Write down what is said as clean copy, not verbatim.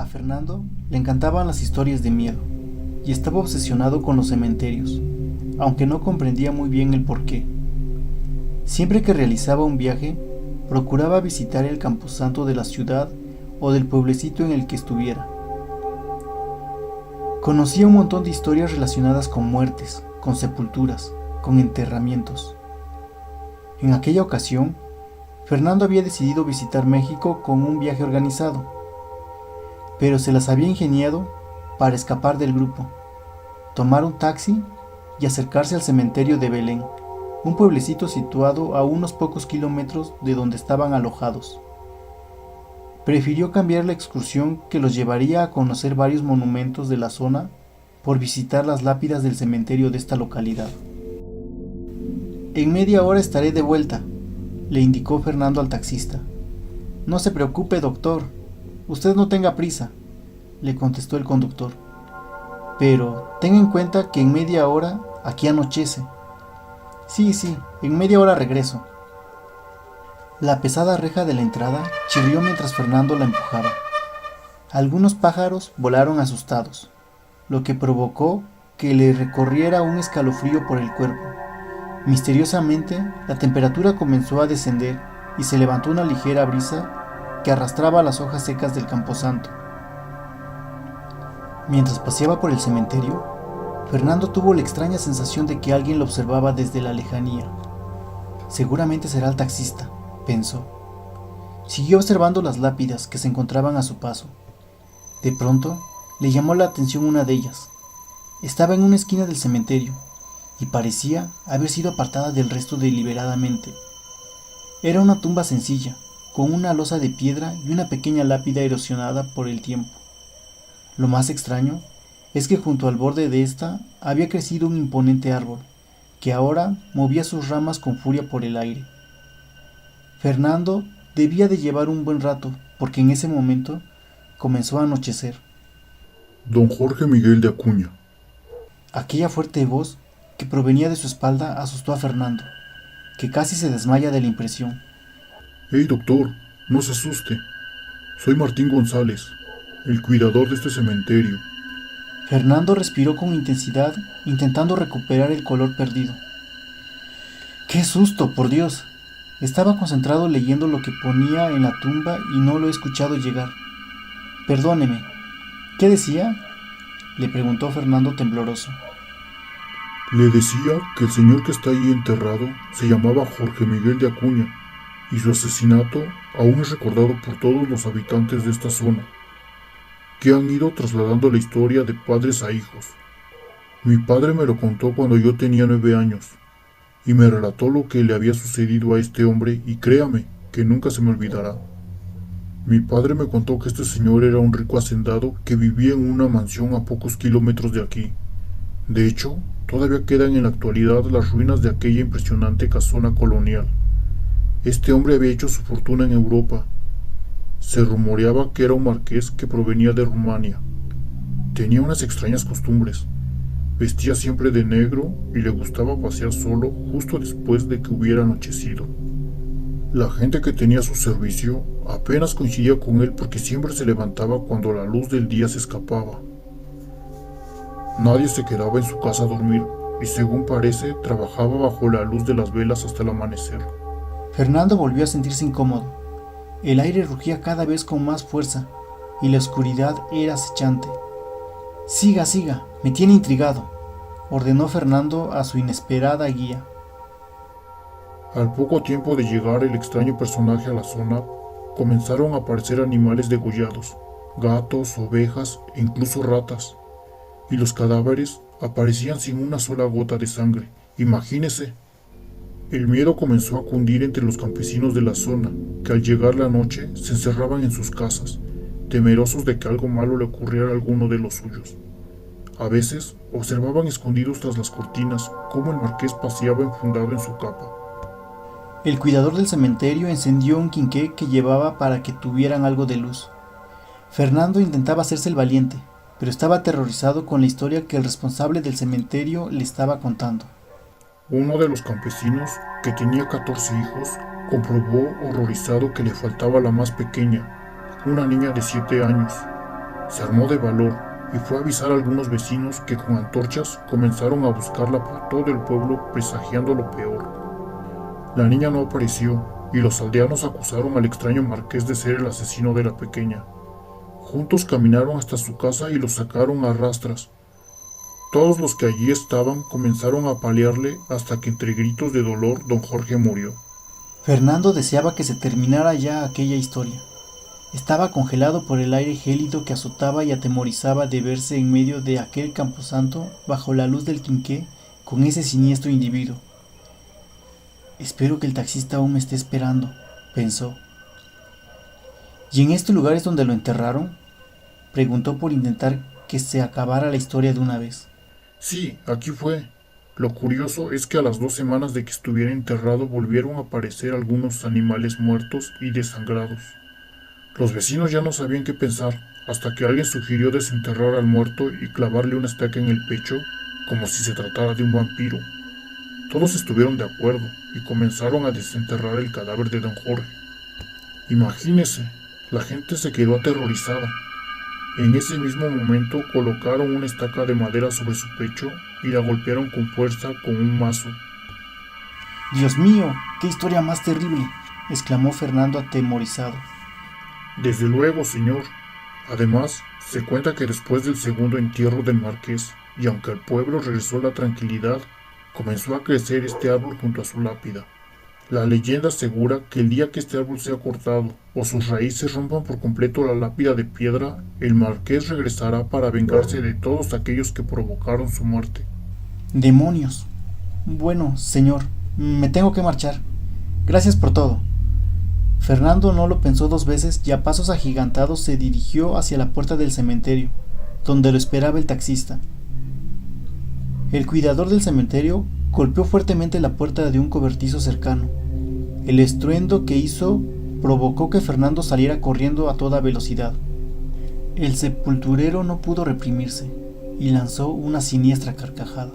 Fernando le encantaban las historias de miedo y estaba obsesionado con los cementerios, aunque no comprendía muy bien el porqué. Siempre que realizaba un viaje, procuraba visitar el camposanto de la ciudad o del pueblecito en el que estuviera. Conocía un montón de historias relacionadas con muertes, con sepulturas, con enterramientos. En aquella ocasión, Fernando había decidido visitar México con un viaje organizado, pero se las había ingeniado para escapar del grupo, tomar un taxi y acercarse al cementerio de Belén, un pueblecito situado a unos pocos kilómetros de donde estaban alojados. Prefirió cambiar la excursión que los llevaría a conocer varios monumentos de la zona por visitar las lápidas del cementerio de esta localidad. En media hora estaré de vuelta, le indicó Fernando al taxista. No se preocupe, doctor, usted no tenga prisa, le contestó el conductor. Pero tenga en cuenta que en media hora aquí anochece. Sí, en media hora regreso. La pesada reja de la entrada chirrió mientras Fernando la empujaba. Algunos pájaros volaron asustados, lo que provocó que le recorriera un escalofrío por el cuerpo. Misteriosamente, la temperatura comenzó a descender y se levantó una ligera brisa que arrastraba las hojas secas del camposanto. Mientras paseaba por el cementerio, Fernando tuvo la extraña sensación de que alguien lo observaba desde la lejanía. Seguramente será el taxista, pensó. Siguió observando las lápidas que se encontraban a su paso. De pronto, le llamó la atención una de ellas. Estaba en una esquina del cementerio y parecía haber sido apartada del resto deliberadamente. Era una tumba sencilla, con una losa de piedra y una pequeña lápida erosionada por el tiempo. Lo más extraño es que junto al borde de esta había crecido un imponente árbol, que ahora movía sus ramas con furia por el aire. Fernando debía de llevar un buen rato, porque en ese momento comenzó a anochecer. Don Jorge Miguel de Acuña. Aquella fuerte voz que provenía de su espalda asustó a Fernando, que casi se desmaya de la impresión. Hey, doctor, no se asuste. Soy Martín González, el cuidador de este cementerio. Fernando respiró con intensidad, intentando recuperar el color perdido. ¡Qué susto, por Dios! Estaba concentrado leyendo lo que ponía en la tumba y no lo he escuchado llegar. Perdóneme, ¿qué decía?, le preguntó Fernando tembloroso. Le decía que el señor que está ahí enterrado se llamaba Jorge Miguel de Acuña y su asesinato aún es recordado por todos los habitantes de esta zona, que han ido trasladando la historia de padres a hijos. Mi padre me lo contó cuando yo tenía 9 años y me relató lo que le había sucedido a este hombre y créame que nunca se me olvidará. Mi padre me contó que este señor era un rico hacendado que vivía en una mansión a pocos kilómetros de aquí. De hecho, todavía quedan en la actualidad las ruinas de aquella impresionante casona colonial. Este hombre había hecho su fortuna en Europa. Se rumoreaba que era un marqués que provenía de Rumania. Tenía unas extrañas costumbres. Vestía siempre de negro y le gustaba pasear solo justo después de que hubiera anochecido. La gente que tenía a su servicio apenas coincidía con él porque siempre se levantaba cuando la luz del día se escapaba. Nadie se quedaba en su casa a dormir y, según parece, trabajaba bajo la luz de las velas hasta el amanecer. Fernando volvió a sentirse incómodo. El aire rugía cada vez con más fuerza y la oscuridad era acechante. Siga, me tiene intrigado, ordenó Fernando a su inesperada guía. Al poco tiempo de llegar el extraño personaje a la zona, comenzaron a aparecer animales degollados, gatos, ovejas e incluso ratas. Y los cadáveres aparecían sin una sola gota de sangre. Imagínese. El miedo comenzó a cundir entre los campesinos de la zona, que al llegar la noche se encerraban en sus casas, temerosos de que algo malo le ocurriera a alguno de los suyos. A veces observaban escondidos tras las cortinas cómo el marqués paseaba enfundado en su capa. El cuidador del cementerio encendió un quinqué que llevaba para que tuvieran algo de luz. Fernando intentaba hacerse el valiente, pero estaba aterrorizado con la historia que el responsable del cementerio le estaba contando. Uno de los campesinos, que tenía 14 hijos, comprobó horrorizado que le faltaba la más pequeña, una niña de 7 años. Se armó de valor y fue a avisar a algunos vecinos que con antorchas comenzaron a buscarla por todo el pueblo presagiando lo peor. La niña no apareció y los aldeanos acusaron al extraño marqués de ser el asesino de la pequeña. Juntos caminaron hasta su casa y lo sacaron a rastras. Todos los que allí estaban comenzaron a apalearle hasta que entre gritos de dolor don Jorge murió. Fernando deseaba que se terminara ya aquella historia. Estaba congelado por el aire gélido que azotaba y atemorizaba de verse en medio de aquel camposanto bajo la luz del quinqué con ese siniestro individuo. Espero que el taxista aún me esté esperando, pensó. ¿Y en este lugar es donde lo enterraron?, preguntó por intentar que se acabara la historia de una vez. Sí, aquí fue. Lo curioso es que a las 2 semanas de que estuviera enterrado volvieron a aparecer algunos animales muertos y desangrados. Los vecinos ya no sabían qué pensar, hasta que alguien sugirió desenterrar al muerto y clavarle una estaca en el pecho, como si se tratara de un vampiro. Todos estuvieron de acuerdo y comenzaron a desenterrar el cadáver de don Jorge. Imagínese, la gente se quedó aterrorizada. En ese mismo momento colocaron una estaca de madera sobre su pecho y la golpearon con fuerza con un mazo. ¡Dios mío! ¡Qué historia más terrible!, exclamó Fernando atemorizado. Desde luego, señor. Además, se cuenta que después del segundo entierro del marqués, y aunque al pueblo regresó la tranquilidad, comenzó a crecer este árbol junto a su lápida. La leyenda asegura que el día que este árbol sea cortado o sus raíces rompan por completo la lápida de piedra, el marqués regresará para vengarse de todos aquellos que provocaron su muerte. ¡Demonios! Bueno, señor, me tengo que marchar. Gracias por todo. Fernando no lo pensó 2 veces y a pasos agigantados se dirigió hacia la puerta del cementerio, donde lo esperaba el taxista. El cuidador del cementerio golpeó fuertemente la puerta de un cobertizo cercano. El estruendo que hizo provocó que Fernando saliera corriendo a toda velocidad. El sepulturero no pudo reprimirse y lanzó una siniestra carcajada.